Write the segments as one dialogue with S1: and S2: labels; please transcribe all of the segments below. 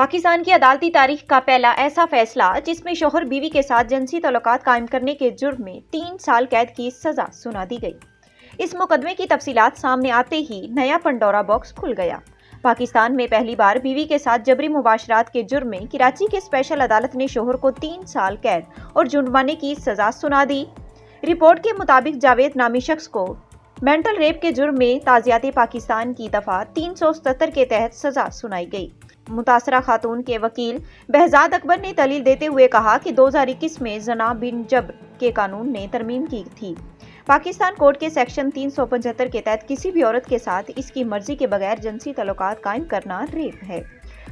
S1: पाकिस्तान की अदालती तारीख का पहला ऐसा फैसला जिसमें शौहर बीवी के साथ जिनसी ताल्लुकात कायम करने के जुर्म में 3 साल कैद की सजा सुना दी गई। इस मुकदमे की तफसीलात सामने आते ही नया पंडोरा बॉक्स खुल गया। पाकिस्तान में पहली बार बीवी के साथ जबरी मुबाशरात के जुर्म में कराची की स्पेशल अदालत ने शौहर को 3 साल कैद और जुर्माने की सजा सुना दी। रिपोर्ट के मुताबिक जावेद नामी शख्स को मेंटल रेप के जुर्म में ताज़ियात पाकिस्तान की दफा 377 के तहत सजा सुनाई गई। मुतासरा खातून के वकील बहजाद अकबर ने दलील देते हुए कहा कि 2021 में जना बिन जबर के कानून ने तरमीम की थी। पाकिस्तान कोर्ट के सेक्शन 375 के तहत किसी भी औरत के साथ इसकी मर्जी के बगैर जिनसी ताल्लुकात कायम करना रेप है।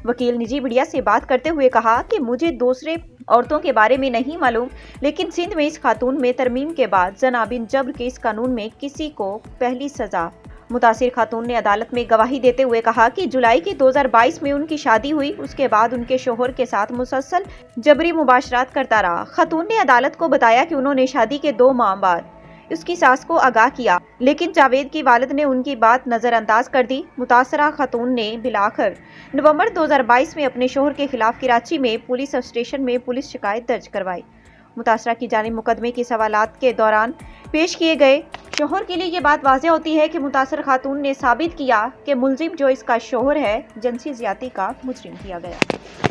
S1: वकील निजी मीडिया से बात करते हुए कहा कि मुझे दूसरे औरतों के बारे में नहीं मालूम, लेकिन सिंध में इस खातून में तरमीम के बाद जना बिन जबर के इस कानून में किसी को पहली सजा। मुतासिर खातून ने अदालत में गवाही देते हुए कहा कि जुलाई के 2022 में उनकी शादी हुई। उसके बाद उनके शौहर के साथ मुसलसल जबरी मुबाशरात करता रहा। खातून ने अदालत को बताया कि उन्होंने शादी के 2 माह बाद उसकी सास को आगाह किया, लेकिन जावेद की वालिद ने उनकी बात नजरअंदाज कर दी। मुतासरा खातून ने बिलाखिर नवंबर 2022 में अपने शौहर के खिलाफ कराची में पुलिस स्टेशन में पुलिस शिकायत दर्ज करवाई। मुतासरा की जानिब मुकदमे की सवालात के दौरान पेश किए गए शौहर के लिए ये बात वाज़ेह होती है कि मुतासर खातून ने साबित किया कि मुलजिम जो इसका शौहर है जिनसी ज़्यादती का मुजरिम किया गया।